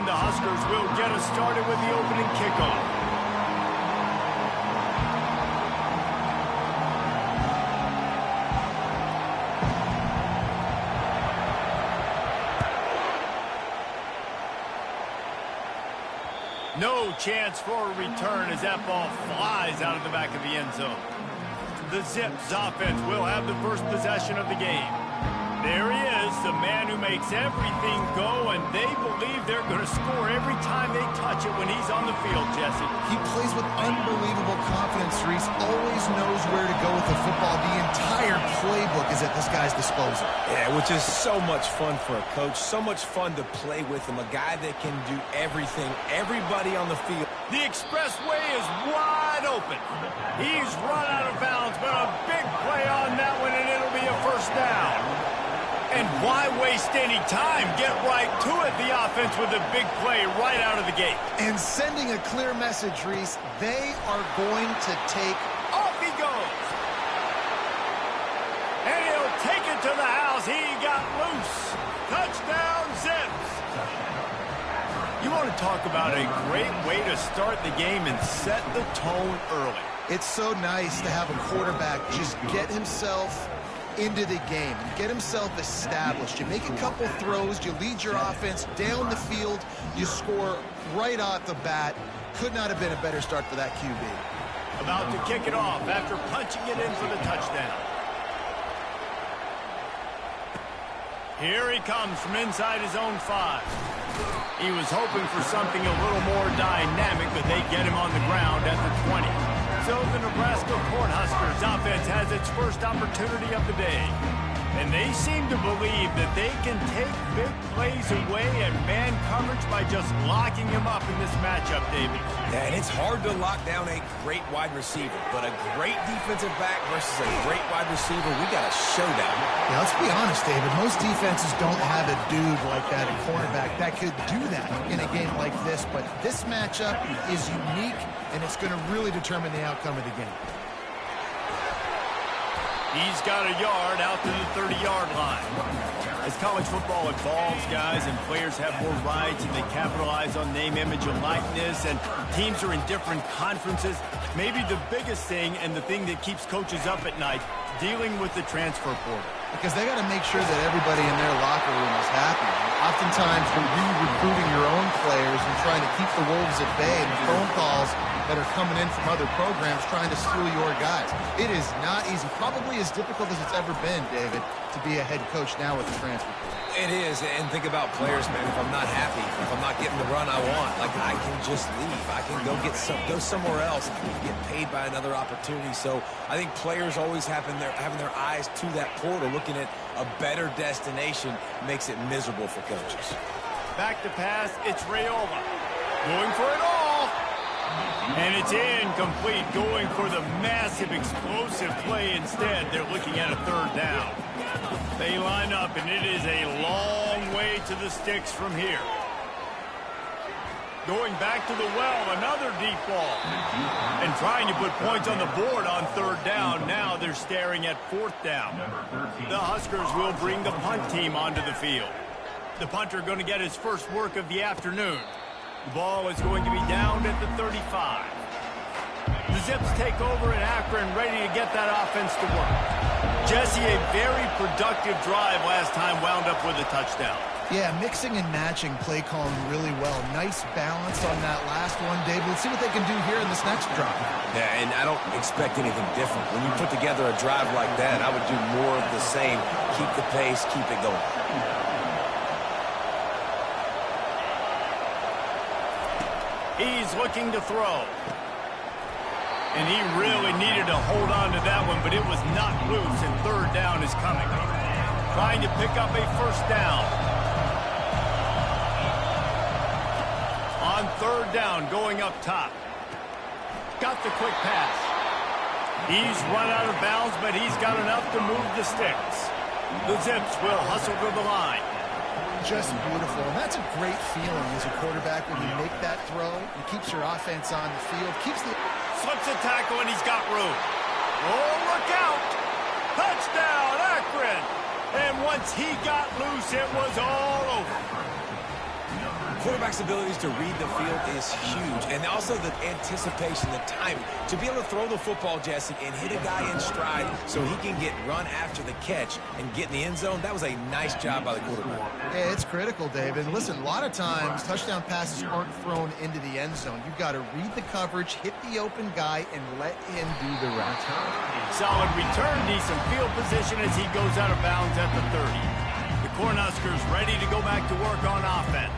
And the Huskers will get us started with the opening kickoff. No chance for a return as that ball flies out of the back of the end zone. The Zips offense will have the first possession of the game. There he is, the man who makes everything go, and they believe they're going to score every time they touch it when he's on the field, Jesse. He plays with unbelievable confidence, Reese. Always knows where to go with the football. The entire playbook is at this guy's disposal. Yeah, which is so much fun for a coach. So much fun to play with him. A guy that can do everything. Everybody on the field. The expressway is wide open. He's run out of bounds, but a big play on that one, and it'll be a first down. And why waste any time? Get right to it, the offense, with a big play right out of the gate. And sending a clear message, Reese. They are going to take... Off he goes. And he'll take it to the house. He got loose. Touchdown, Zips. You want to talk about a great way to start the game and set the tone early. It's so nice to have a quarterback just get himself into the game and get himself established. You make a couple throws, you lead your offense down the field, you score right off the bat. Could not have been a better start for that QB. About to kick it off after punching it in for the touchdown. Here he comes from inside his own 5. He was hoping for something a little more dynamic, but they get him on the ground at the 20. So the Nebraska Cornhuskers offense has its first opportunity of the day. And they seem to believe that they can take big plays away and man coverage by just locking him up in this matchup, David. Yeah, and it's hard to lock down a great wide receiver, but a great defensive back versus a great wide receiver, we got a showdown. Yeah, let's be honest, David. Most defenses don't have a dude like that, a cornerback, that could do that in a game like this. But this matchup is unique, and it's going to really determine the outcome of the game. He's got a yard out to the 30-yard line. As college football evolves, guys, and players have more rights and they capitalize on name, image, and likeness, and teams are in different conferences, maybe the biggest thing and the thing that keeps coaches up at night, dealing with the transfer portal. Because they got to make sure that everybody in their locker room is happy. Oftentimes, you're re-recruiting your own players and trying to keep the Wolves at bay, and the phone calls that are coming in from other programs trying to steal your guys. It is not easy. Probably as difficult as it's ever been, David, to be a head coach now with the transfer portal. It is, and think about players, man. If I'm not happy, if I'm not getting the run I want, like, I can just leave. I can go somewhere else. I can get paid by another opportunity. So I think players always having their eyes to that portal, looking at a better destination, makes it miserable for coaches. Back to pass, it's Raiola. Going for it all. And it's incomplete, going for the massive explosive play instead. They're looking at a third down. They line up, and it is a long way to the sticks from here. Going back to the well, another deep ball. And trying to put points on the board on third down. Now they're staring at fourth down. The Huskers will bring the punt team onto the field. The punter going to get his first work of the afternoon. The ball is going to be down at the 35. The Zips take over in Akron, ready to get that offense to work. Jesse, a very productive drive last time, wound up with a touchdown. Yeah, mixing and matching play calling really well. Nice balance on that last one, David. Let's see what they can do here in this next drive. Yeah, and I don't expect anything different. When you put together a drive like that, I would do more of the same. Keep the pace, keep it going. He's looking to throw. And he really needed to hold on to that one, but it was not loose, and third down is coming. Trying to pick up a first down. On third down, going up top. Got the quick pass. He's run out of bounds, but he's got enough to move the sticks. The Zips will hustle to the line. Just beautiful. And that's a great feeling as a quarterback when you make that throw. It keeps your offense on the field. Keeps the... Slips a tackle, and he's got room. Oh, look out! Touchdown, Akron! And once he got loose, it was all over. quarterback's abilities to read the field is huge. And also the anticipation, the timing. To be able to throw the football, Jesse, and hit a guy in stride so he can get run after the catch and get in the end zone, that was a nice job by the quarterback. Yeah, it's critical, David. And listen, a lot of times touchdown passes aren't thrown into the end zone. You've got to read the coverage, hit the open guy, and let him do the rest. Solid return, decent field position as he goes out of bounds at the 30. The Cornhuskers ready to go back to work on offense.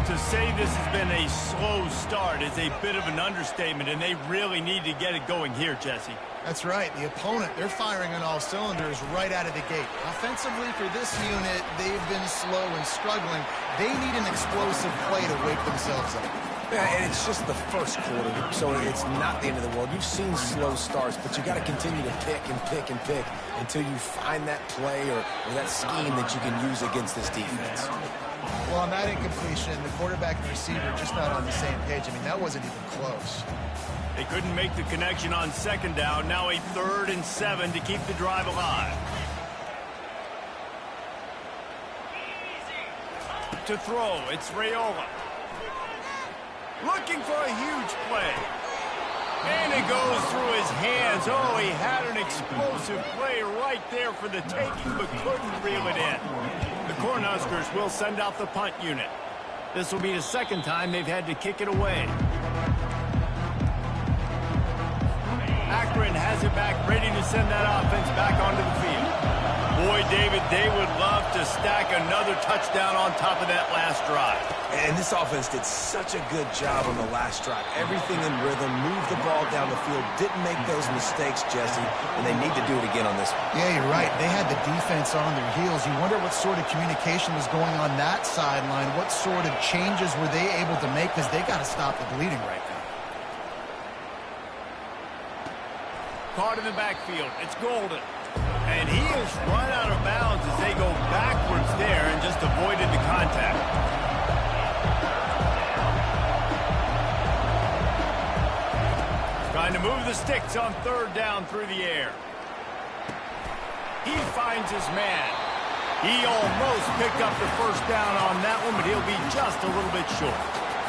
To say this has been a slow start is a bit of an understatement, and they really need to get it going here, Jesse. That's right. The opponent, they're firing on all cylinders right out of the gate. Offensively for this unit, they've been slow and struggling. They need an explosive play to wake themselves up. Yeah, and it's just the first quarter, so it's not the end of the world. You've seen slow starts, but you got to continue to pick and pick and pick until you find that play or that scheme that you can use against this defense. Well, on that incompletion, the quarterback and receiver just not on the same page. I mean, that wasn't even close. They couldn't make the connection on second down. Now a 3rd and 7 to keep the drive alive. To throw, it's Raiola. Looking for a huge play. And it goes through his hands. Oh, he had an explosive play right there for the taking, but couldn't reel it in. The Cornhuskers will send out the punt unit. This will be the second time they've had to kick it away. Akron has it back, ready to send that offense back onto the field. Boy, David, they would love to stack another touchdown on top of that last drive. And this offense did such a good job on the last drive. Everything in rhythm, moved the ball down the field, didn't make those mistakes, Jesse, and they need to do it again on this one. Yeah, you're right. They had the defense on their heels. You wonder what sort of communication was going on that sideline. What sort of changes were they able to make, because they got to stop the bleeding right now. Caught in the backfield. It's Golden. And he is run out of bounds as they go backwards there and just avoided the contact. Trying to move the sticks on 3rd down through the air. He finds his man. He almost picked up the 1st down on that one, but he'll be just a little bit short.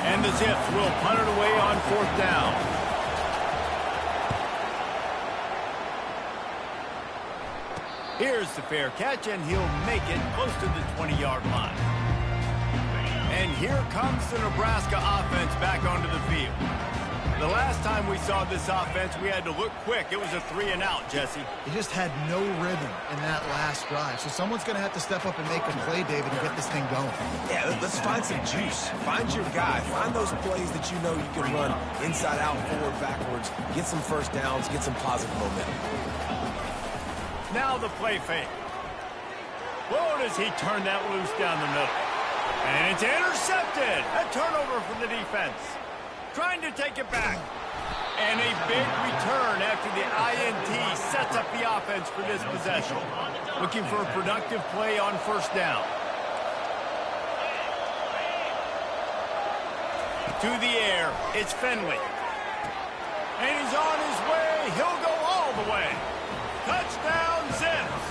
And the Zips will punt it away on 4th down. Here's the fair catch, and he'll make it close to the 20-yard line. And here comes the Nebraska offense back onto the field. The last time we saw this offense, we had to look quick. It was a 3-and-out, Jesse. He just had no rhythm in that last drive. So someone's going to have to step up and make a play, David, and get this thing going. Yeah, let's find some juice. Find your guy. Find those plays that you know you can run inside out, forward, backwards. Get some 1st downs. Get some positive momentum. Now the play fake. Whoa, does he turn that loose down the middle. And it's intercepted. A turnover from the defense. Trying to take it back. And a big return after the INT sets up the offense for this possession. Looking for a productive play on 1st down. To the air, it's Finley. And he's on his way. He'll go all the way. Touchdown, Zips.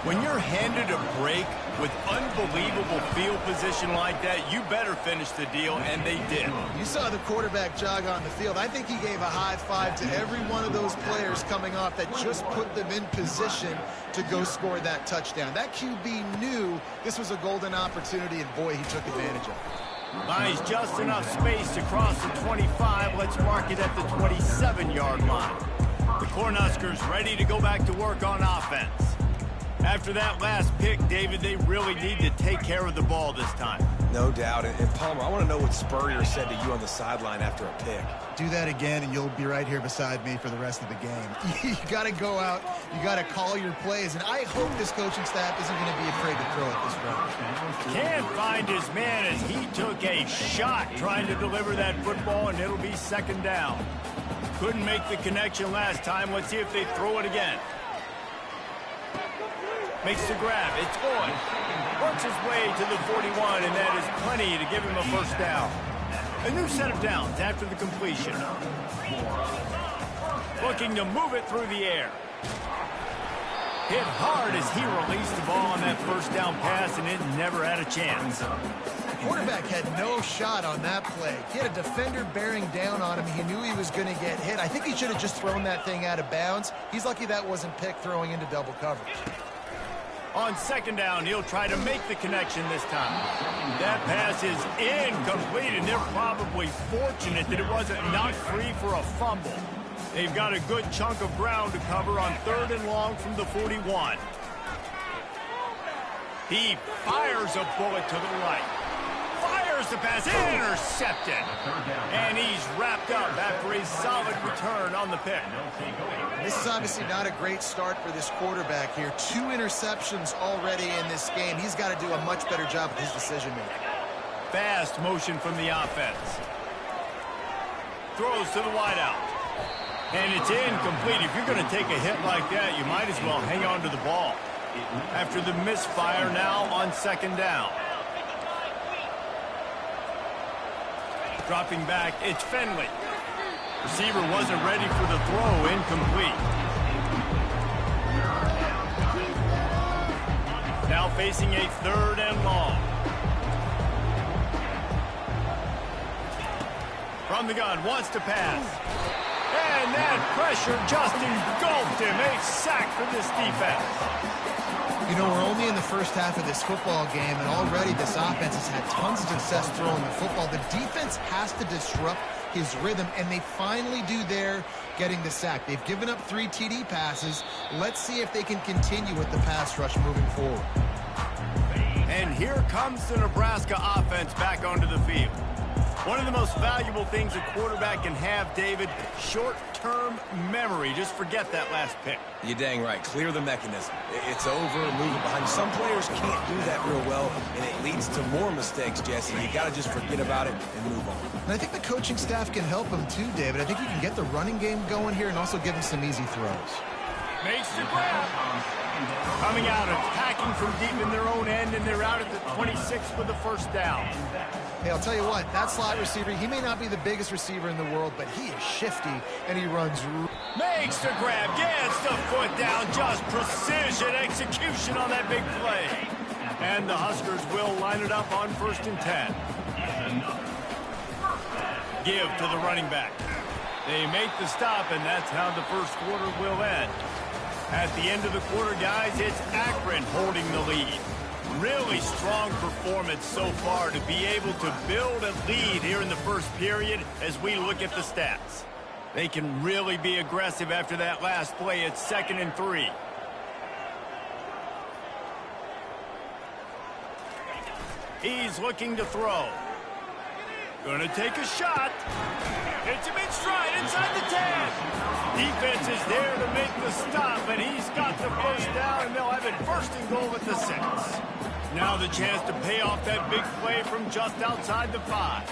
When you're handed a break with unbelievable field position like that, you better finish the deal, and they did. You saw the quarterback jog on the field. I think he gave a high five to every one of those players coming off that just put them in position to go score that touchdown. That QB knew this was a golden opportunity, and boy, he took advantage of it. Buys just enough space to cross the 25. Let's mark it at the 27-yard line. The Cornhuskers ready to go back to work on offense. After that last pick, David, they really need to take care of the ball this time. No doubt. And Palmer, I want to know what Spurrier said to you on the sideline after a pick. Do that again, and you'll be right here beside me for the rest of the game. You got to go out. You got to call your plays. And I hope this coaching staff isn't going to be afraid to throw it this round. Can't find his man as he took a shot trying to deliver that football, and it'll be 2nd down. Couldn't make the connection last time. Let's see if they throw it again. Makes the grab. It's going. Works his way to the 41, and that is plenty to give him a 1st down. A new set of downs after the completion. Looking to move it through the air. Hit hard as he released the ball on that 1st down pass, and it never had a chance. quarterback had no shot on that play. He had a defender bearing down on him. He knew he was going to get hit. I think he should have just thrown that thing out of bounds. He's lucky that wasn't picked throwing into double coverage. On second down, he'll try to make the connection this time. That pass is incomplete, and they're probably fortunate that it wasn't knocked free for a fumble. They've got a good chunk of ground to cover on 3rd and long from the 41. He fires a bullet to the right. Fires the pass, intercepted. And he's wrapped up after a solid return on the pick. This is obviously not a great start for this quarterback here. 2 interceptions already in this game. He's got to do a much better job with his decision-making. Fast motion from the offense. Throws to the wideout. And it's incomplete. If you're going to take a hit like that, you might as well hang on to the ball. After the misfire, now on second down. Dropping back, it's Finley. Receiver wasn't ready for the throw, incomplete. Now facing a 3rd and long. From the gun, wants to pass. And that pressure just engulfed him. A sack for this defense. You know, we're only in the first half of this football game, and already this offense has had tons of success throwing the football. The defense has to disrupt his rhythm, and they finally do there, getting the sack. They've given up 3 TD passes. Let's see if they can continue with the pass rush moving forward. And here comes the Nebraska offense back onto the field. One of the most valuable things a quarterback can have, David, short-term memory. Just forget that last pick. You're dang right. Clear the mechanism. It's over, move it behind. Some players can't do that real well, and it leads to more mistakes, Jesse. You got to just forget about it and move on. And I think the coaching staff can help him too, David. I think you can get the running game going here and also give him some easy throws. Makes the grab. Coming out, attacking from deep in their own end, and they're out at the 26 for the first down. Hey, I'll tell you what, that slot receiver, he may not be the biggest receiver in the world, but he is shifty, and he runs. Makes the grab, gets the foot down, just precision execution on that big play. And the Huskers will line it up on 1st and 10. Give to the running back. They make the stop, and that's how the first quarter will end. At the end of the quarter, guys, it's Akron holding the lead. Really strong performance so far to be able to build a lead here in the first period as we look at the stats. They can really be aggressive after that last play. It's 2nd and 3. He's looking to throw. Gonna take a shot. Hits him in stride inside the 10. Defense is there to make the stop, and he's got the first down, and they'll have it 1st and goal at the 6. Now the chance to pay off that big play from just outside the 5.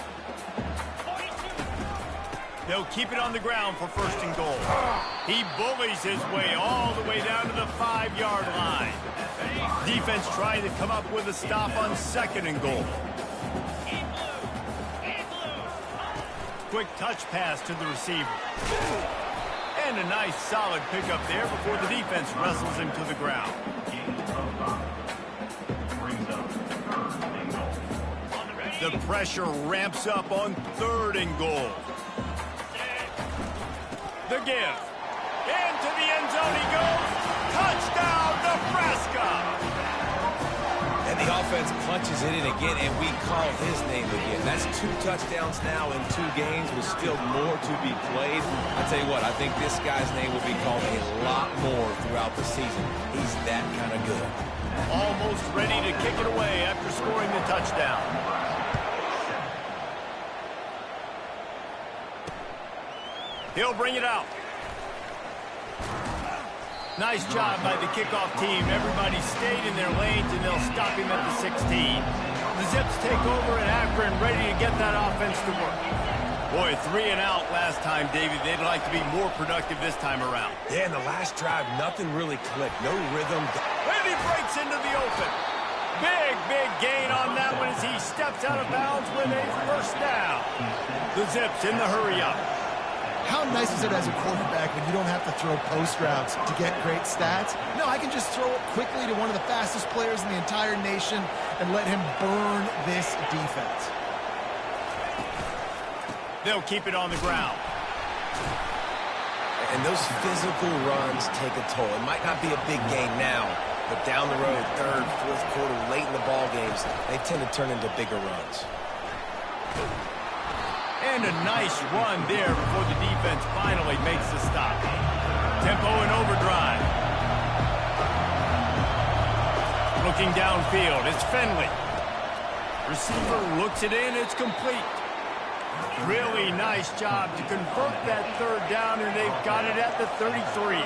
They'll keep it on the ground for 1st and goal. He bullies his way all the way down to the 5-yard line. Defense trying to come up with a stop on 2nd and goal. Quick touch pass to the receiver. And a nice solid pickup there before the defense wrestles him to the ground. The pressure ramps up on 3rd and goal. The give. Into the end zone he goes. Touchdown, Nebraska! And the offense punches it in again, and we call his name again. That's 2 touchdowns now in 2 games with still more to be played. I tell you what, I think this guy's name will be called a lot more throughout the season. He's that kind of good. Almost ready to kick it away after scoring the touchdown. He'll bring it out. Nice job by the kickoff team. Everybody stayed in their lanes, and they'll stop him at the 16. The Zips take over, and Akron ready to get that offense to work. Boy, 3 and out last time, David. They'd like to be more productive this time around. Yeah, in the last drive, nothing really clicked. No rhythm. And he breaks into the open. Big gain on that one as he steps out of bounds with a 1st down. The Zips in the hurry up. How nice is it as a quarterback when you don't have to throw post routes to get great stats? No, I can just throw it quickly to one of the fastest players in the entire nation and let him burn this defense. They'll keep it on the ground. And those physical runs take a toll. It might not be a big game now, but down the road, third, fourth quarter, late in the ball games, they tend to turn into bigger runs. And a nice run there before the defense finally makes the stop. Tempo and overdrive. Looking downfield, it's Finley. Receiver looks it in, it's complete. Really nice job to convert that third down, and they've got it at the 33.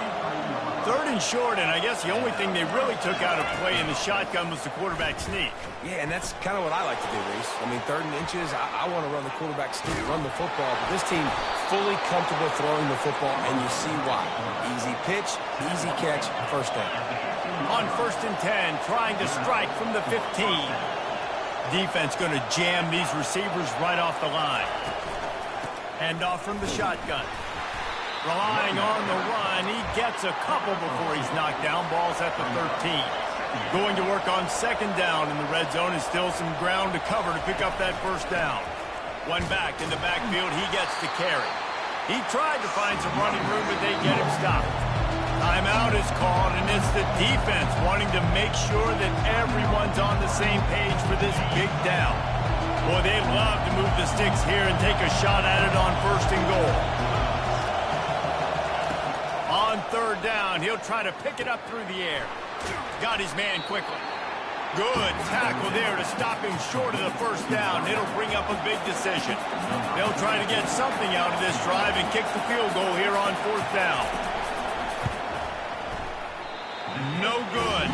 Third and short, and I guess the only thing they really took out of play in the shotgun was the quarterback sneak. Yeah, and that's kind of what I like to do, Reese. I mean, third and inches, I want to run the quarterback sneak, run the football, but this team fully comfortable throwing the football, and you see why. Easy pitch, easy catch, first down. On 1st and 10, trying to strike from the 15. Defense going to jam these receivers right off the line. Hand off from the shotgun. Relying on the run, he gets a couple before he's knocked down. Ball's at the 13. Going to work on 2nd down in the red zone, and still some ground to cover to pick up that 1st down. One back in the backfield, he gets to carry. He tried to find some running room, but they get him stopped. Timeout is called, and it's the defense wanting to make sure that everyone's on the same page for this big down. Boy, they love to move the sticks here and take a shot at it on 1st and goal. On 3rd down, he'll try to pick it up through the air. Got his man quickly. Good tackle there to stop him short of the 1st down. It'll bring up a big decision. They'll try to get something out of this drive and kick the field goal here on 4th down. No good.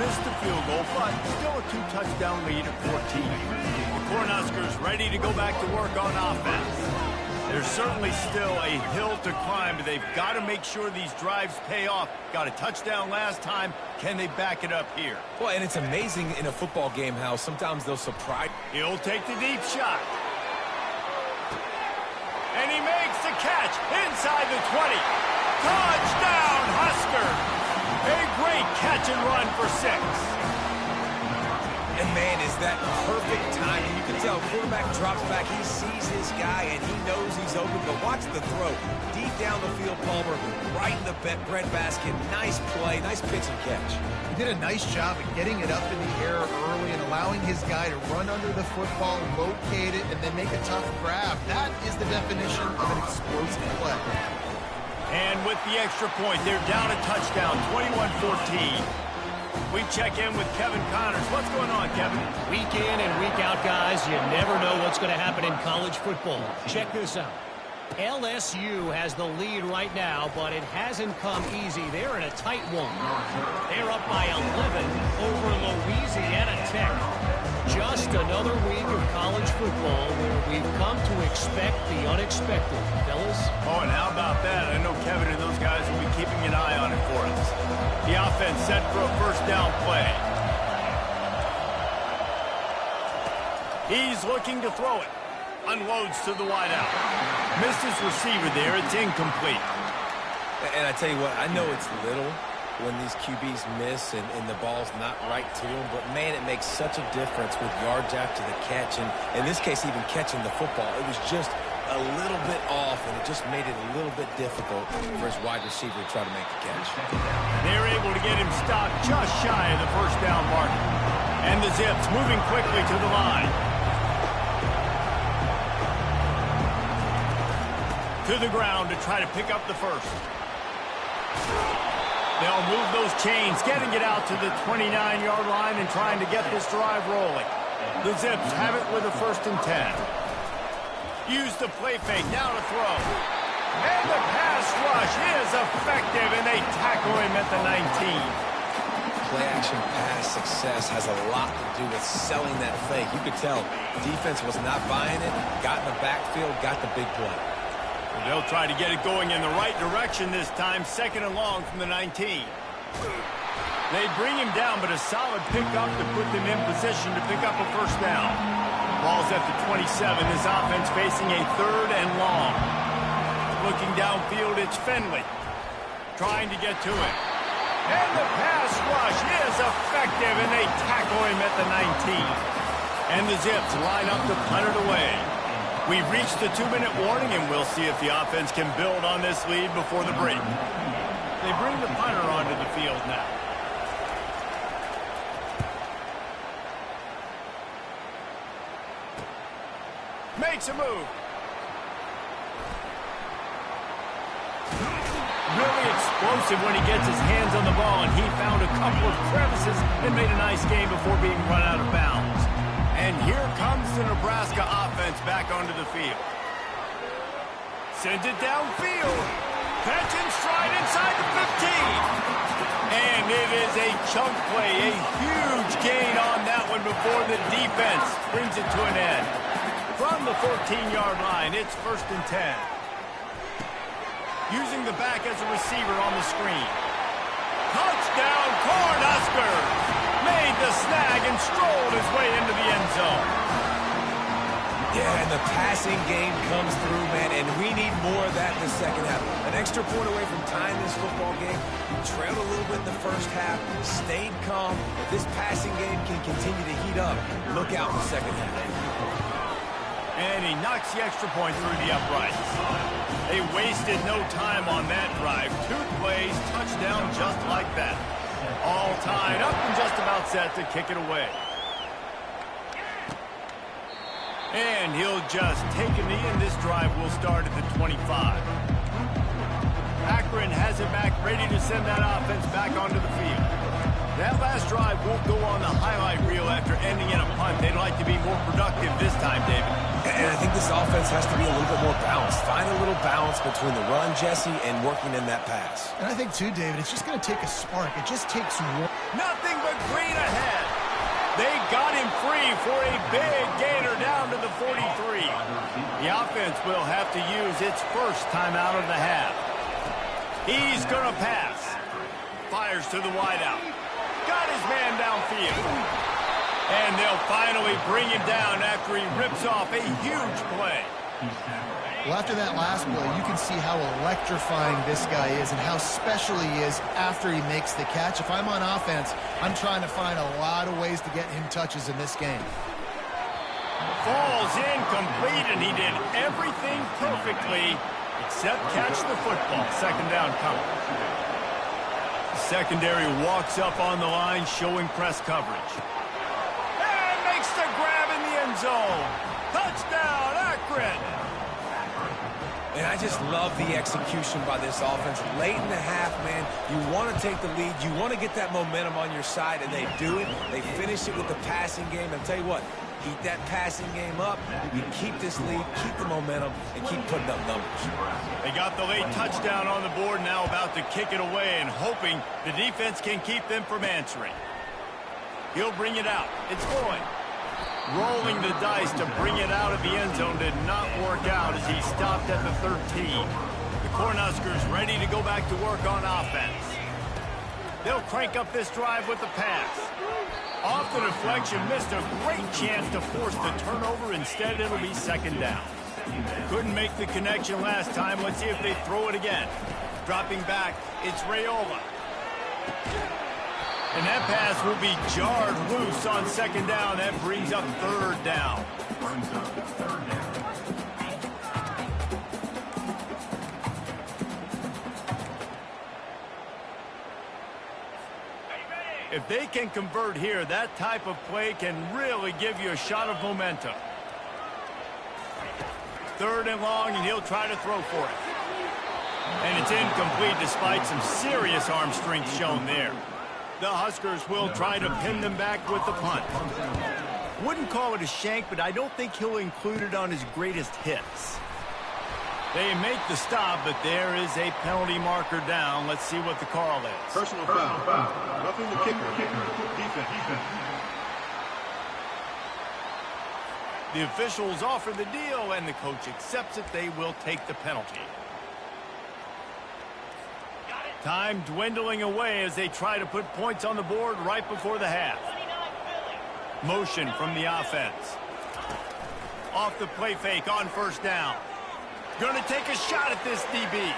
Missed the field goal, but still a 2-touchdown lead at 14. The Cornhuskers ready to go back to work on offense. There's certainly still a hill to climb, but they've got to make sure these drives pay off. Got a touchdown last time. Can they back it up here? Well, and it's amazing in a football game how sometimes they'll surprise. He'll take the deep shot. And he makes the catch inside the 20. Touchdown, Huskers! A great catch and run for 6. And, man, is that perfect timing. You can tell quarterback drops back. He sees his guy, and he knows he's open. But watch the throw. Deep down the field, Palmer, right in the breadbasket. Nice play, nice pitch and catch. He did a nice job of getting it up in the air early and allowing his guy to run under the football, locate it, and then make a tough grab. That is the definition of an explosive play. And with the extra point, they're down a touchdown, 21-14. We check in with Kevin Connors. What's going on, Kevin? Week in and week out, guys, you never know what's going to happen in college football. Check this out. LSU has the lead right now, but it hasn't come easy. They're in a tight one. They're up by 11 over Louisiana Tech. Just another week of college football where we've come to expect the unexpected, fellas. Oh, and how about that? I know Kevin and those guys will be keeping an eye on it for us. The offense set for a 1st down play. He's looking to throw it. Unloads to the wideout. Missed his receiver there. It's incomplete. And I tell you what, I know it's little when these QBs miss and the ball's not right to them, but, man, it makes such a difference with yards after the catch. And in this case, even catching the football, it was just a little bit off, and it just made it a little bit difficult for his wide receiver to try to make the catch. They're able to get him stopped just shy of the 1st down mark. And the Zips moving quickly to the line. To the ground to try to pick up the 1st. They'll move those chains, getting it out to the 29-yard line and trying to get this drive rolling. The Zips have it with a 1st and 10. Use the play fake, now to throw. And the pass rush is effective, and they tackle him at the 19. Play-action pass success has a lot to do with selling that fake. You could tell defense was not buying it, got in the backfield, got the big play. They'll try to get it going in the right direction this time, 2nd and long from the 19. They bring him down, but a solid pickup to put them in position to pick up a 1st down. Ball's at the 27. This offense facing a 3rd and long. looking downfield. It's Finley trying to get to it. And the pass rush is effective, and they tackle him at the 19. And the Zips line up to punt it away. We've reached the 2-minute warning, and we'll see if the offense can build on this lead before the break. They bring the punter onto the field now. Makes a move. Really explosive when he gets his hands on the ball, and he found a couple of crevices and made a nice game before being run out of bounds. And here comes the Nebraska offense back onto the field. Sends it downfield. Catch and stride inside the 15. And it is a chunk play, a huge gain on that one before the defense brings it to an end. From the 14-yard line, it's 1st and 10. Using the back as a receiver on the screen. Touchdown, Cornhuskers! Made the snag and strolled his way into the end zone. Yeah, and the passing game comes through, man, and we need more of that in the second half. An extra point away from tying this football game. We trailed a little bit in the first half, stayed calm. If this passing game can continue to heat up, look out in the second half. And he knocks the extra point through the uprights. They wasted no time on that drive. 2 plays, touchdown just like that. All tied up and just about set to kick it away. And he'll just take a knee, and this drive will start at the 25. Akron has it back, ready to send that offense back onto the field. That last drive won't go on the highlight reel after ending in a punt. They'd like to be more productive this time, David. And I think this offense has to be a little bit more balanced. Find a little balance between the run, Jesse, and working in that pass. And I think, too, David, it's just going to take a spark. It just takes one. Nothing but green ahead. They got him free for a big gainer down to the 43. The offense will have to use its first timeout of the half. He's going to pass. Fires to the wideout. Got his man downfield. And they'll finally bring him down after he rips off a huge play. Well, after that last play, you can see how electrifying this guy is and how special he is after he makes the catch. If I'm on offense, I'm trying to find a lot of ways to get him touches in this game. Falls incomplete, and he did everything perfectly except catch the football. 2nd down coming. Secondary walks up on the line, showing press coverage. And makes the grab in the end zone. Touchdown, Akron! And I just love the execution by this offense. Late in the half, man, you want to take the lead. You want to get that momentum on your side, and they do it. They finish it with the passing game. And I'll tell you what, keep that passing game up. You keep this lead, keep the momentum, and keep putting up numbers. They got the late touchdown on the board, now about to kick it away and hoping the defense can keep them from answering. He'll bring it out. It's Boyd. Rolling the dice to bring it out of the end zone did not work out as he stopped at the 13. The Cornhuskers ready to go back to work on offense. They'll crank up this drive with the pass. Off the deflection, missed a great chance to force the turnover. Instead, it'll be 2nd down. Couldn't make the connection last time. Let's see if they throw it again. Dropping back, it's Raiola. And that pass will be jarred loose on 2nd down. That brings up 3rd down. If they can convert here, that type of play can really give you a shot of momentum. 3rd and long, and he'll try to throw for it. And it's incomplete despite some serious arm strength shown there. The Huskers will try to pin them back with the punt. Wouldn't call it a shank, but I don't think he'll include it on his greatest hits. They make the stop, but there is a penalty marker down. Let's see what the call is. Personal foul. Roughing the kicker. Defense. The officials offer the deal, and the coach accepts it. They will take the penalty. Time dwindling away as they try to put points on the board right before the half. Motion from the offense. Off the play fake on 1st down. Going to take a shot at this DB.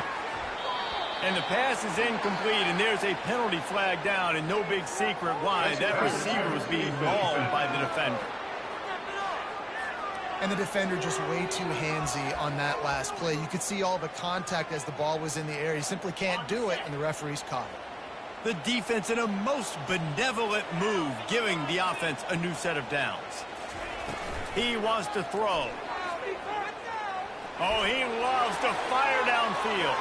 And the pass is incomplete, and there's a penalty flag down, and no big secret why. That receiver was being mauled by the defender. And the defender just way too handsy on that last play. You could see all the contact as the ball was in the air. He simply can't do it, and the referees caught it. The defense in a most benevolent move, giving the offense a new set of downs. He wants to throw. Oh, he loves to fire downfield.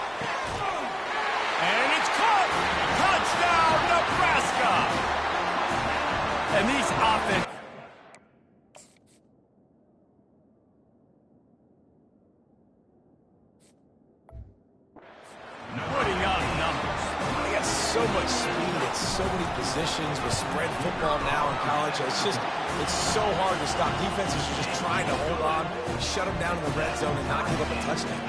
And it's caught! Touchdown, Nebraska! And these offense... putting up numbers. They got so much speed at so many positions with spread football now in college. It's so hard to stop. Defenses are just trying to hold on, shut them down in the red zone, and not give up a touchdown.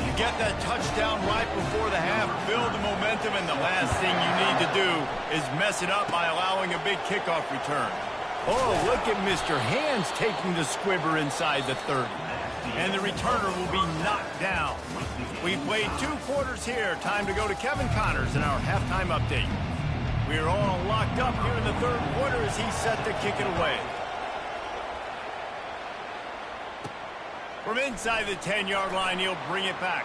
You get that touchdown right before the half, build the momentum, and the last thing you need to do is mess it up by allowing a big kickoff return. Oh, look at Mr. Hands taking the squibber inside the 30. And the returner will be knocked down. We've played 2 quarters here. Time to go to Kevin Connors in our halftime update. We're all locked up here in the 3rd quarter as he's set to kick it away. From inside the 10-yard line, he'll bring it back.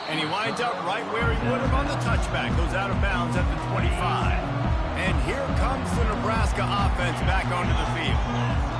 And he winds up right where he would have on the touchback. Goes out of bounds at the 25. And here comes the Nebraska offense back onto the field.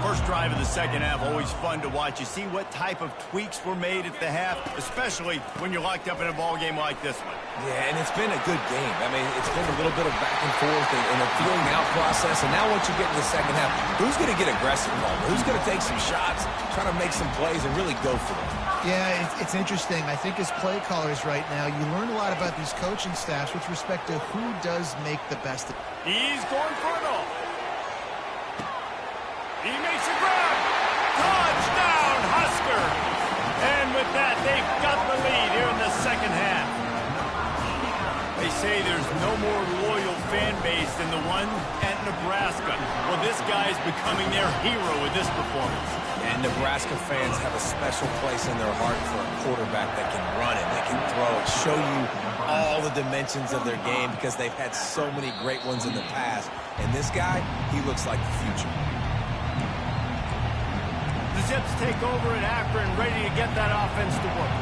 First drive of the second half, always fun to watch. You see what type of tweaks were made at the half, especially when you're locked up in a ball game like this one. Yeah, and it's been a good game. I mean, it's been a little bit of back and forth and a feeling out process. And now once you get in the second half, who's going to get aggressive, Paul? Who's going to take some shots, try to make some plays, and really go for it? Yeah, it's interesting. I think as play callers right now, you learn a lot about these coaching staffs with respect to who does make the best. He's going for it all. He makes a grab. Touchdown, Huskers! And with that, they've got the lead here in the second half. They say there's no more loyal fan base than the one at Nebraska. Well, this guy's becoming their hero with this performance. And Nebraska fans have a special place in their heart for a quarterback that can run it, that can throw it, show you all the dimensions of their game because they've had so many great ones in the past. And this guy, he looks like the future. The Zips take over at Akron, ready to get that offense to work.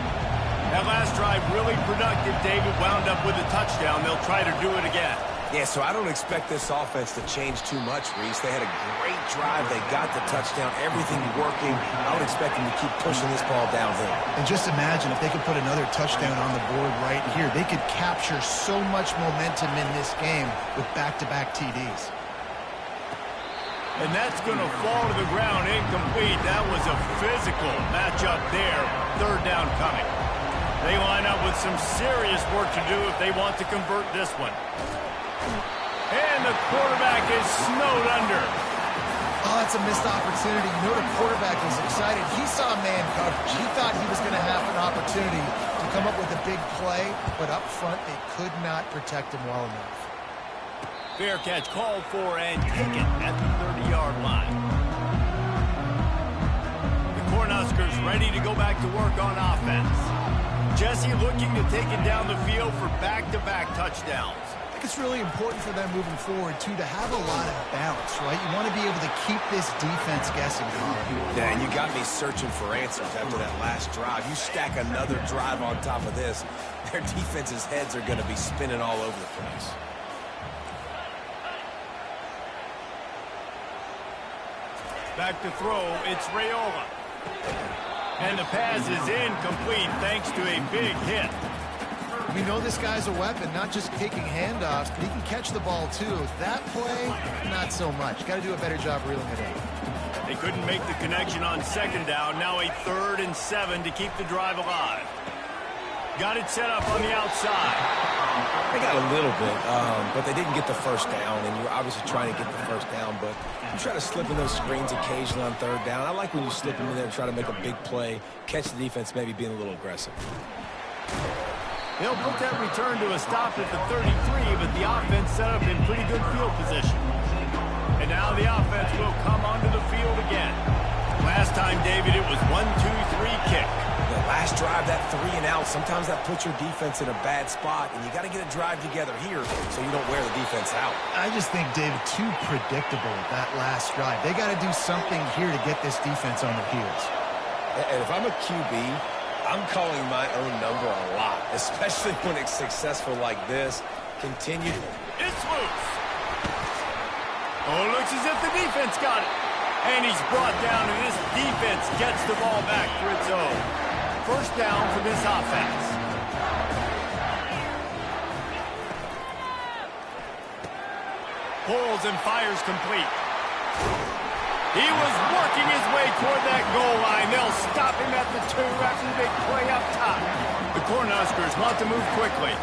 That last drive really productive. David wound up with a touchdown. They'll try to do it again. Yeah, so I don't expect this offense to change too much, Reese. They had a great drive. They got the touchdown, everything working. I would expect them to keep pushing this ball downhill. And just imagine if they could put another touchdown on the board right here. They could capture so much momentum in this game with back-to-back TDs. And that's going to fall to the ground incomplete. That was a physical matchup there. 3rd down coming. They line up with some serious work to do if they want to convert this one. And the quarterback is snowed under. Oh, that's a missed opportunity. You know the quarterback was excited. He saw man coverage. He thought he was going to have an opportunity to come up with a big play, but up front they could not protect him well enough. Fair catch called for and taken at the 30-yard line. The Cornhuskers ready to go back to work on offense. Jesse looking to take it down the field for back-to-back touchdowns. I think it's really important for them moving forward, too, to have a lot of balance, right? You want to be able to keep this defense guessing, Colin. Yeah, and you got me searching for answers after that last drive. You stack another drive on top of this, their defense's heads are going to be spinning all over the place. Back to throw, it's Raiola. And the pass is incomplete thanks to a big hit. We know this guy's a weapon, not just kicking handoffs, but he can catch the ball, too. That play, not so much. Got to do a better job reeling it in. They couldn't make the connection on 2nd down. Now a 3rd and 7 to keep the drive alive. Got it set up on the outside. They got a little bit, but they didn't get the 1st down, and you're obviously trying to get the 1st down, but you try to slip in those screens occasionally on 3rd down. I like when you slip them in there and try to make a big play, catch the defense maybe being a little aggressive. They'll put that return to a stop at the 33, but the offense set up in pretty good field position. And now the offense will come onto the field again. Last Last time, David, it was 1-2-3 kick. The last drive, that 3 and out, sometimes that puts your defense in a bad spot, and you got to get a drive together here so you don't wear the defense out. I just think, David, too predictable that last drive. They got to do something here to get this defense on their heels. And if I'm a QB, I'm calling my own number a lot, especially when it's successful like this. Continue. It's loose. Oh, looks as if the defense got it. And he's brought down, and this defense gets the ball back for its own. First down for this offense. Pulls and fires complete. He was working his way toward that goal line. They'll stop him at the 2 after the big play up top. The Cornhuskers want to move quickly.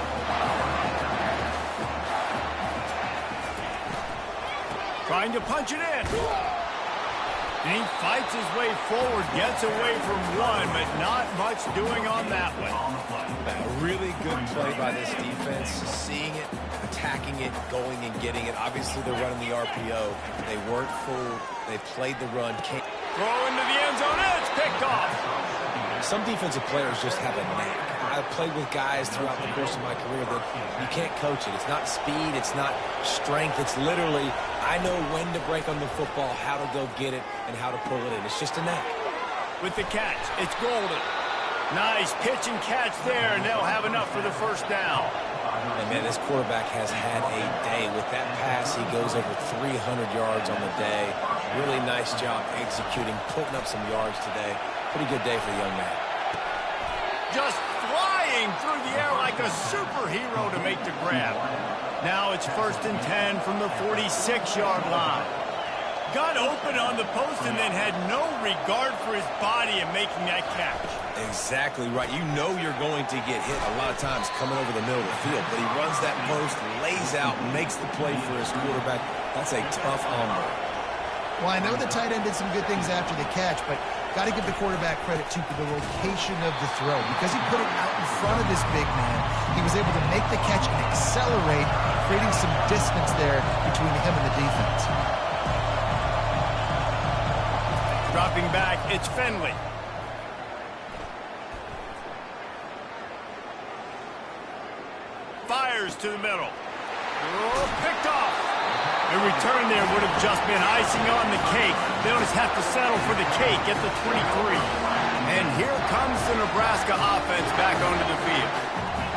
Trying to punch it in. And he fights his way forward, gets away from one, but not much doing on that one. A really good play by this defense, seeing it, attacking it, going and getting it. Obviously, they're running the RPO. They weren't fooled. They played the run. Throw into the end zone. It's picked off. Some defensive players just have a knack. I've played with guys throughout the course of my career that you can't coach it. It's not speed. It's not strength. It's literally, I know when to break on the football, how to go get it, and how to pull it in. It's just a knack. With the catch, it's Golden. Nice pitch and catch there, and they'll have enough for the first down. And, man, this quarterback has had a day. With that pass, he goes over 300 yards on the day. Really nice job executing, putting up some yards today. Pretty good day for the young man. Just flying through the air like a superhero to make the grab. Now it's 1st and 10 from the 46-yard line. Got open on the post and then had no regard for his body in making that catch. Exactly right. You know you're going to get hit a lot of times coming over the middle of the field, but he runs that post, lays out, makes the play for his quarterback. That's a tough hombre. Well, I know the tight end did some good things after the catch, but got to give the quarterback credit, too, for the location of the throw. Because he put it out in front of this big man, he was able to make the catch and accelerate, creating some distance there between him and the defense. Dropping back, it's Finley. Fires to the middle. Oh, picked off. A return there would have just been icing on the cake. They'll just have to settle for the cake at the 23. And here comes the Nebraska offense back onto the field.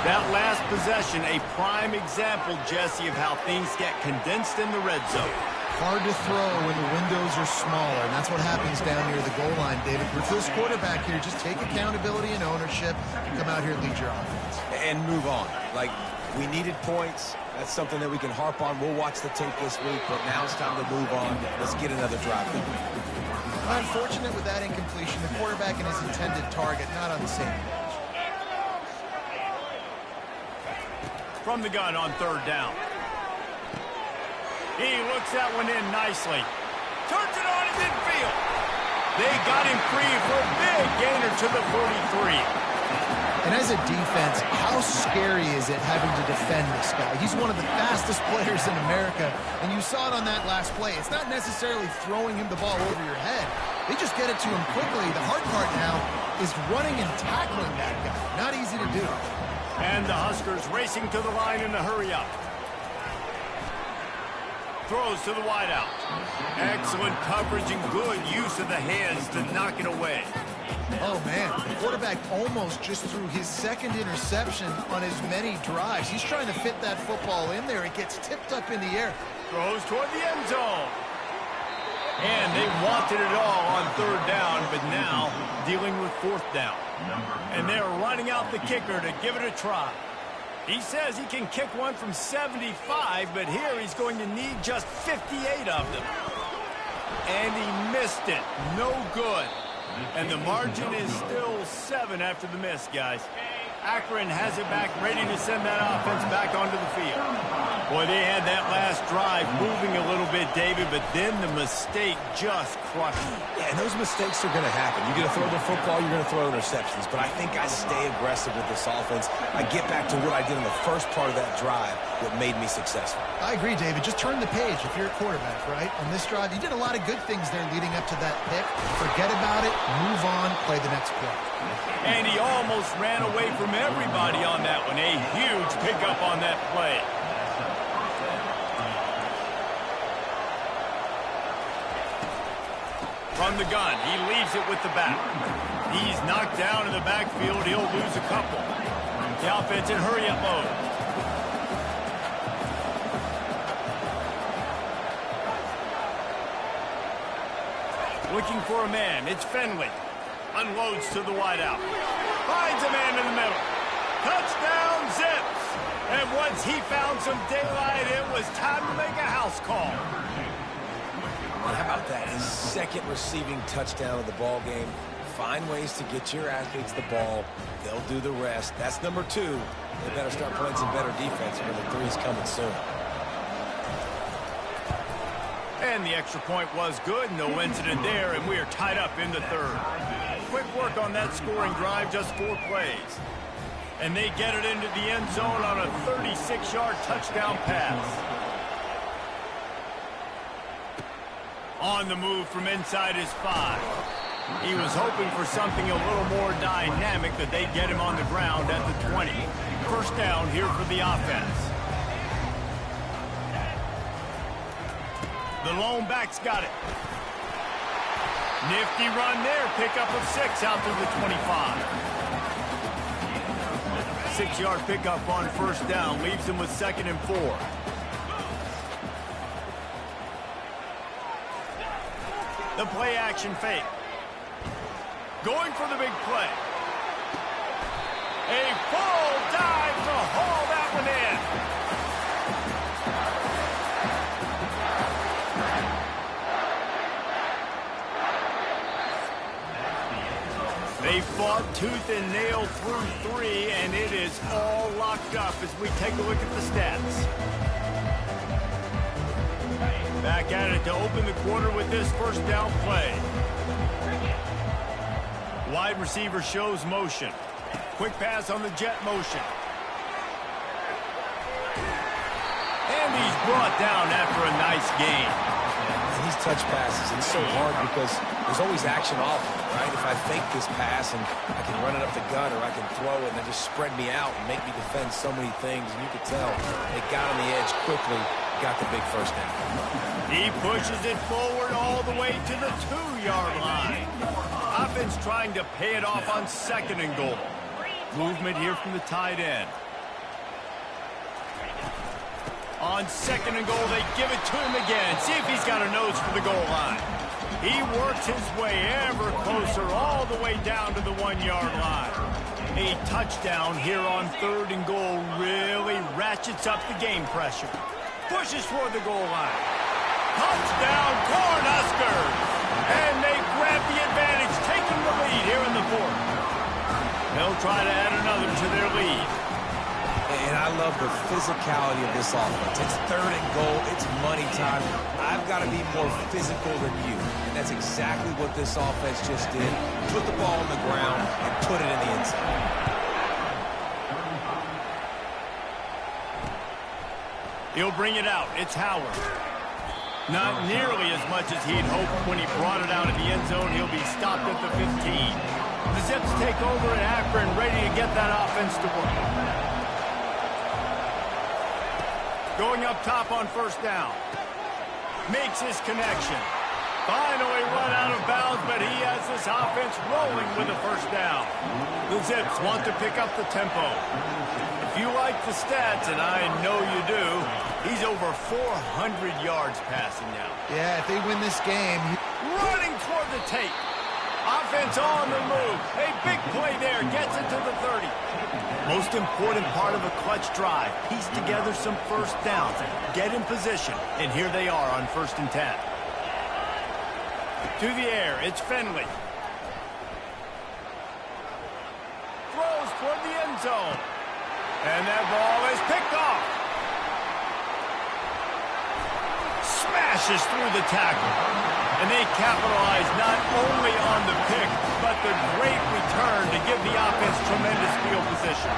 That last possession, a prime example, Jesse, of how things get condensed in the red zone. Hard to throw when the windows are smaller, and that's what happens down near the goal line, David. For this quarterback here, just take accountability and ownership and come out here and lead your offense. And move on. Like, we needed points. That's something that we can harp on. We'll watch the tape this week, but now it's time to move on. Let's get another drive going. Unfortunate with that incompletion, the quarterback and his intended target not on the same page. From the gun on 3rd down. He looks that one in nicely. Turns it on in midfield. They got him free for a big gainer to the 43. And as a defense, how scary is it having to defend this guy? He's one of the fastest players in America, and you saw it on that last play. It's not necessarily throwing him the ball over your head. They just get it to him quickly. The hard part now is running and tackling that guy. Not easy to do. And the Huskers racing to the line in the hurry-up. Throws to the wideout. Excellent coverage and good use of the hands to knock it away. Oh, man, the quarterback almost just threw his 2nd interception on as many drives. He's trying to fit that football in there. It gets tipped up in the air. Throws toward the end zone. And they wanted it all on 3rd down, but now dealing with 4th down. And they're running out the kicker to give it a try. He says he can kick one from 75, but here he's going to need just 58 of them. And he missed it. No good. And the margin is still 7 after the miss, guys. Akron has it back, ready to send that offense back onto the field. Boy, they had that last drive moving a little bit, David, but then the mistake just crushed them. Yeah, and those mistakes are going to happen. You're going to throw the football, you're going to throw interceptions. But I think I stay aggressive with this offense. I get back to what I did in the first part of that drive that made me successful. I agree, David. Just turn the page if you're a quarterback, right? On this drive, you did a lot of good things there leading up to that pick. Forget about it, move on, play the next play. And he almost ran away from everybody on that one. A huge pickup on that play. From the gun, he leaves it with the back. He's knocked down in the backfield. He'll lose a couple. The offense in hurry-up mode. Looking for a man. It's Fenley. Unloads to the wideout. Finds a man in the middle. Touchdown, Zips. And once he found some daylight, it was time to make a house call. And how about that? His second receiving touchdown of the ball game. Find ways to get your athletes the ball. They'll do the rest. That's number 2. They better start playing some better defense when the 3's coming soon. And the extra point was good. No incident there, and we are tied up in the third. Quick work on that scoring drive, just 4 plays. And they get it into the end zone on a 36-yard touchdown pass. On the move from inside his 5. He was hoping for something a little more dynamic, that they'd get him on the ground at the 20. First down here for the offense. The lone back's got it. Nifty run there. Pickup of 6 out to the 25. 6-yard pickup on first down. Leaves him with 2nd and 4. The play action fake. Going for the big play. A full dive to haul that one in. They fought tooth and nail through 3, and it is all locked up as we take a look at the stats. Back at it to open the quarter with this first down play. Wide receiver shows motion. Quick pass on the jet motion. And he's brought down after a nice gain. And these touch passes, it's so hard because there's always action off of it, right? If I fake this pass and I can run it up the gut, or I can throw it and they just spread me out and make me defend so many things. And you could tell they got on the edge quickly, got the big first down. He pushes it forward all the way to the 2-yard line. Offense trying to pay it off on 2nd and goal. Movement here from the tight end. On 2nd and goal, they give it to him again. See if he's got a nose for the goal line. He works his way ever closer all the way down to the 1-yard line. A touchdown here on 3rd and goal really ratchets up the game pressure. Pushes toward the goal line. Touchdown, Cornhuskers! And they grab the advantage, taking the lead here in the 4th. They'll try to add another to their lead. And I love the physicality of this offense. It's 3rd and goal. It's money time. I've got to be more physical than you. And that's exactly what this offense just did. Put the ball on the ground and put it in the end zone. He'll bring it out. It's Howard. Not nearly as much as he'd hoped when he brought it out of the end zone. He'll be stopped at the 15. The Zips take over at Akron, ready to get that offense to work. Going up top on first down. Makes his connection. Finally run out of bounds, but he has this offense rolling with a first down. The Zips want to pick up the tempo. If you like the stats, and I know you do, he's over 400 yards passing now. Yeah, if they win this game... Running toward the tape. Offense on the move. A big play there. Gets it to the 30. Most important part of a clutch drive. Piece together some first downs. Get in position. And here they are on 1st and 10. To the air. It's Fenley. Throws toward the end zone. And that ball is picked off. Smashes through the tackle. And they capitalize not only on the pick, but the great return to give the offense tremendous field position.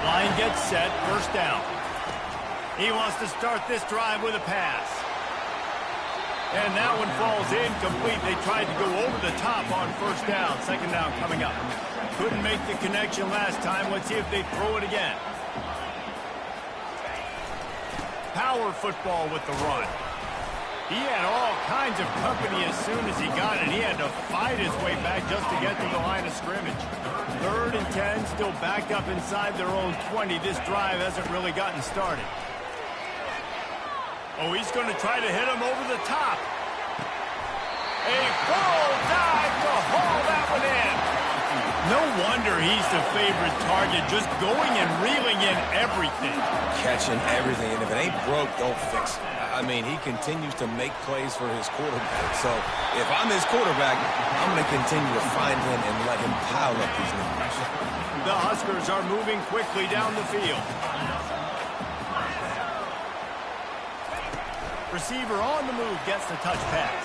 Line gets set, first down. He wants to start this drive with a pass. And that one falls incomplete. They tried to go over the top on first down. Second down coming up. Couldn't make the connection last time. Let's see if they throw it again. Power football with the run. He had all kinds of company as soon as he got it. He had to fight his way back just to get to the line of scrimmage. 3rd and 10, still backed up inside their own 20. This drive hasn't really gotten started. Oh, he's going to try to hit him over the top. A full dive to haul that one in. No wonder he's the favorite target, just going and reeling in everything. Catching everything, and if it ain't broke, don't fix it. I mean, he continues to make plays for his quarterback. So if I'm his quarterback, I'm going to continue to find him and let him pile up these numbers. The Huskers are moving quickly down the field. Receiver on the move gets the touch pass.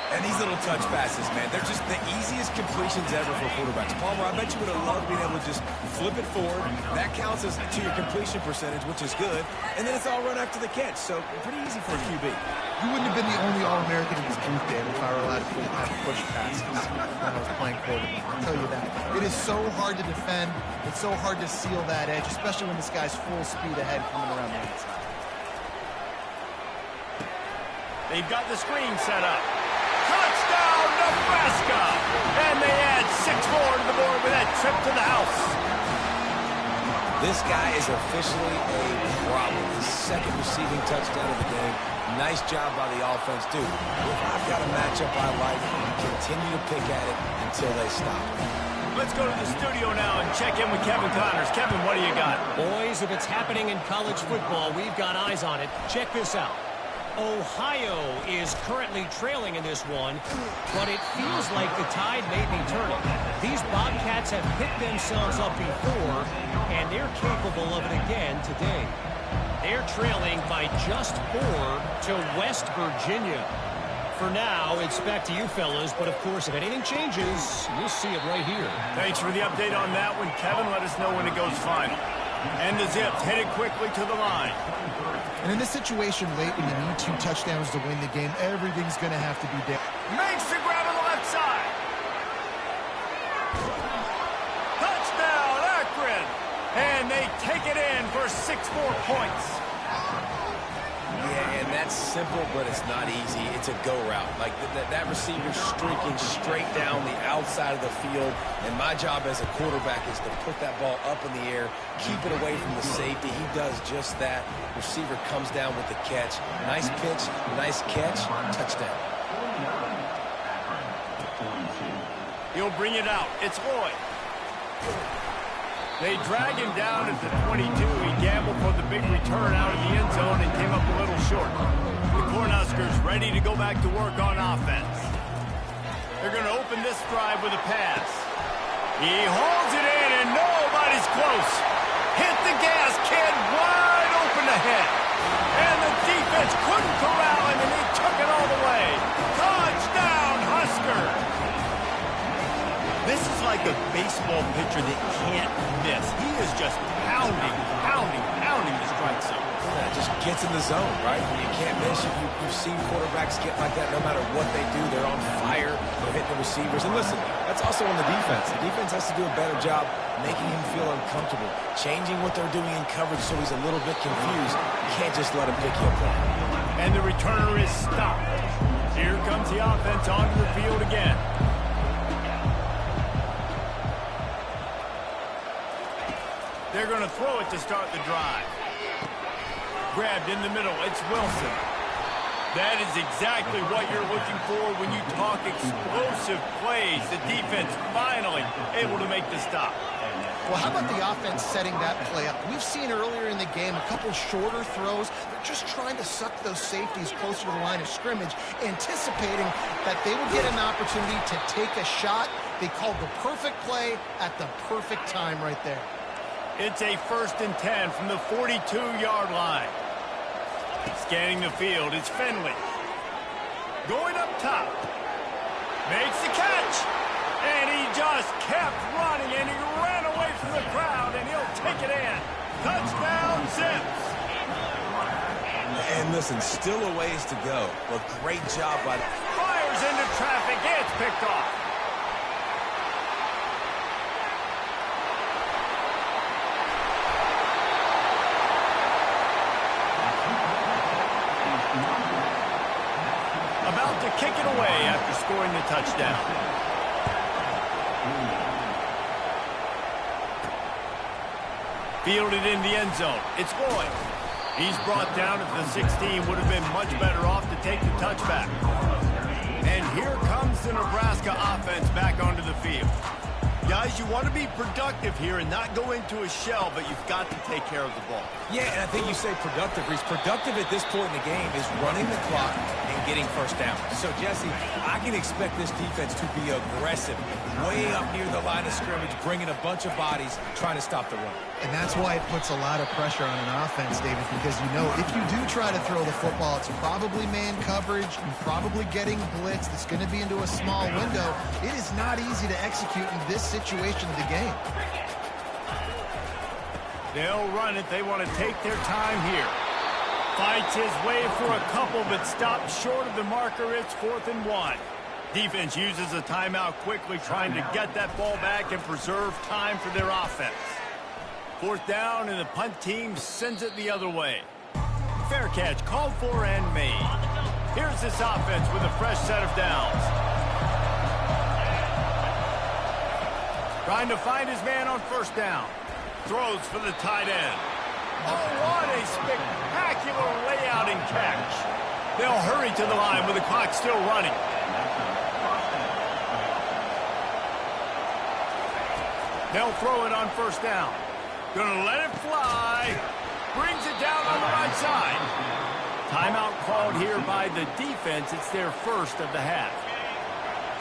And these little touch passes, man, they're just the easiest completions ever for quarterbacks. Palmer, I bet you would have loved being able to just flip it forward. That counts as to your completion percentage, which is good. And then it's all run after the catch, so pretty easy for a QB. You wouldn't have been the only All-American in this booth, Dave, if I were allowed to pull kind of push passes when I was playing quarterback. I'll tell you that. It is so hard to defend. It's so hard to seal that edge, especially when this guy's full speed ahead coming around the inside. They've got the screen set up. Touchdown, Nebraska! And they add 6 more to the board with that trip to the house. This guy is officially a problem. His 2nd receiving touchdown of the game. Nice job by the offense, too. If I've got a matchup I like, continue to pick at it until they stop. Let's go to the studio now and check in with Kevin Connors. Kevin, what do you got? Boys, if it's happening in college football, we've got eyes on it. Check this out. Ohio is currently trailing in this one, but it feels like the tide may be turning. These Bobcats have picked themselves up before, and they're capable of it again today. They're trailing by just 4 to West Virginia. For now, it's back to you fellas, but of course, if anything changes, you'll see it right here. Thanks for the update on that one, Kevin. Let us know when it goes final. And the Zips headed quickly to the line. And in this situation late when you need 2 touchdowns to win the game, everything's going to have to be there. Makes the grab on the left side. Touchdown, Akron. And they take it in for 6 more points. Yeah, and that's simple, but it's not easy. It's a go route. Like that receiver streaking straight down the outside of the field. And my job as a quarterback is to put that ball up in the air, keep it away from the safety. He does just that. Receiver comes down with the catch. Nice pitch, nice catch, touchdown. He'll bring it out. It's Hoy. They drag him down at the 22. He gambled for the big return out of the end zone and came up a little short. The Cornhuskers ready to go back to work on offense. They're going to open this drive with a pass. He hauls it in, and nobody's close. Hit the gas, kid, wide open ahead. And the defense couldn't corral him, and he took it all the way. Touchdown, Huskers! This is like a baseball pitcher that can't miss. He is just pounding the strike zone. Yeah, just gets in the zone, right? You can't miss. You've seen quarterbacks get like that no matter what they do. They're on fire. They're hitting the receivers. And listen, that's also on the defense. The defense has to do a better job making him feel uncomfortable, changing what they're doing in coverage so he's a little bit confused. You can't just let him pick you apart. And the returner is stopped. Here comes the offense onto the field again. They're going to throw it to start the drive. Grabbed in the middle. It's Wilson. That is exactly what you're looking for when you talk explosive plays. The defense finally able to make the stop. Well, how about the offense setting that play up? We've seen earlier in the game a couple shorter throws. They're just trying to suck those safeties closer to the line of scrimmage, anticipating that they would get an opportunity to take a shot. They called the perfect play at the perfect time right there. It's a 1st and 10 from the 42-yard line. Scanning the field is Finley. Going up top. Makes the catch. And he just kept running, and he ran away from the crowd, and he'll take it in. Touchdown, Zips. And listen, still a ways to go, but great job by... Fires into traffic. It's picked off. About to kick it away after scoring the touchdown. Fielded in the end zone. It's Lloyd. He's brought down at the 16. Would have been much better off to take the touchback. And here comes the Nebraska offense back onto the field. Guys, you want to be productive here and not go into a shell, but you've got to take care of the ball. Yeah, and I think you say productive, Reese. Productive at this point in the game is running the clock and getting first down. So, Jesse, I can expect this defense to be aggressive, way up near the line of scrimmage, bringing a bunch of bodies, trying to stop the run. And that's why it puts a lot of pressure on an offense, David, because you know if you do try to throw the football, it's probably man coverage and probably getting blitzed. It's going to be into a small window. It is not easy to execute in this situation of the game. They'll run it. They want to take their time here. Fights his way for a couple, but stops short of the marker. It's 4th and 1. Defense uses a timeout quickly, trying to get that ball back and preserve time for their offense. 4th down, and the punt team sends it the other way. Fair catch called for and made. Here's this offense with a fresh set of downs. Trying to find his man on 1st down. Throws for the tight end. Oh, what a spectacular layout and catch. They'll hurry to the line with the clock still running. They'll throw it on 1st down. Gonna let it fly. Brings it down on the right side. Timeout called here by the defense. It's their first of the half.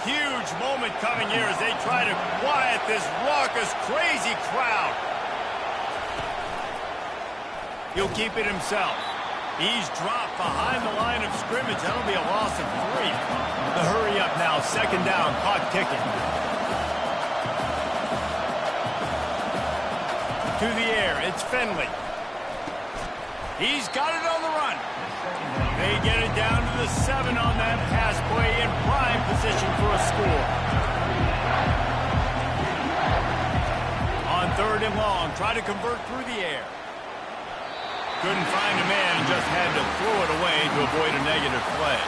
Huge moment coming here as they try to quiet this raucous, crazy crowd. He'll keep it himself. He's dropped behind the line of scrimmage. That'll be a loss of 3. The hurry up now. 2nd down. Clock ticking. To the air. It's Finley. He's got it on the run. They get it down to the 7 on that pass play in prime position for a score. On 3rd and long. Try to convert through the air. Couldn't find a man and just had to throw it away to avoid a negative play.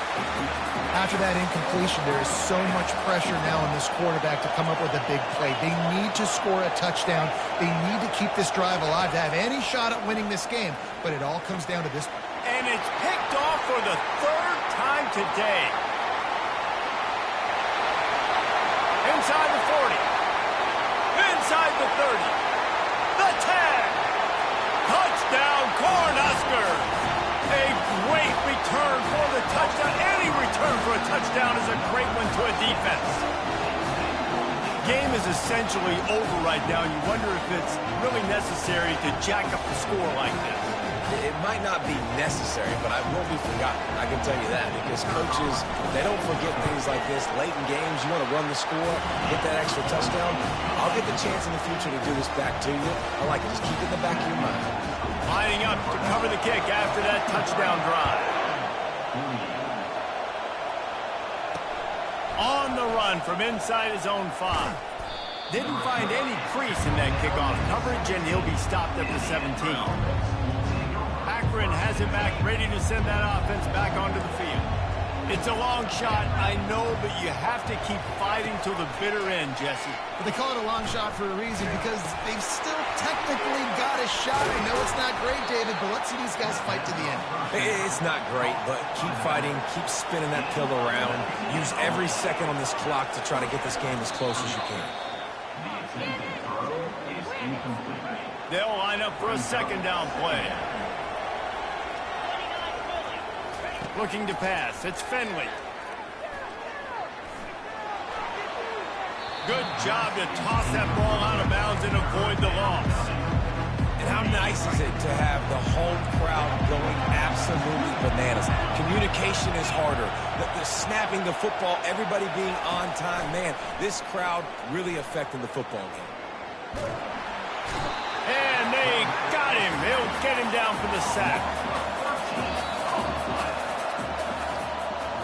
After that incompletion, there is so much pressure now on this quarterback to come up with a big play. They need to score a touchdown. They need to keep this drive alive to have any shot at winning this game. But it all comes down to this. And it's picked off for the 3rd time today. Inside the 40. Inside the 30. The 10. Touchdown, Cornhuskers! A great return for the touchdown. Any return for a touchdown is a great one to a defense. Game is essentially over right now. You wonder if it's really necessary to jack up the score like this. It might not be necessary, but I won't be forgotten. I can tell you that, because coaches, they don't forget things like this. Late in games, you want to run the score, get that extra touchdown. I'll get the chance in the future to do this back to you. I like it. Just keep it in the back of your mind. Lining up to cover the kick after that touchdown drive. On the run from inside his own 5. Didn't find any crease in that kickoff coverage, and he'll be stopped at the 17. Akron has it back, ready to send that offense back onto the field. It's a long shot, I know, but you have to keep fighting till the bitter end, Jesse. But they call it a long shot for a reason because they've still technically got a shot. I know it's not great, David, but let's see these guys fight to the end. It's not great, but keep fighting, keep spinning that pill around. Use every second on this clock to try to get this game as close as you can. They'll line up for a second down play. Looking to pass. It's Finley. Good job to toss that ball out of bounds and avoid the loss. And how nice is it to have the home crowd going absolutely bananas? Communication is harder. The snapping the football, everybody being on time. Man, this crowd really affecting the football game. And they got him. They'll get him down for the sack.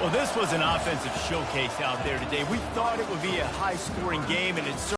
Well, this was an offensive showcase out there today. We thought it would be a high-scoring game, and it's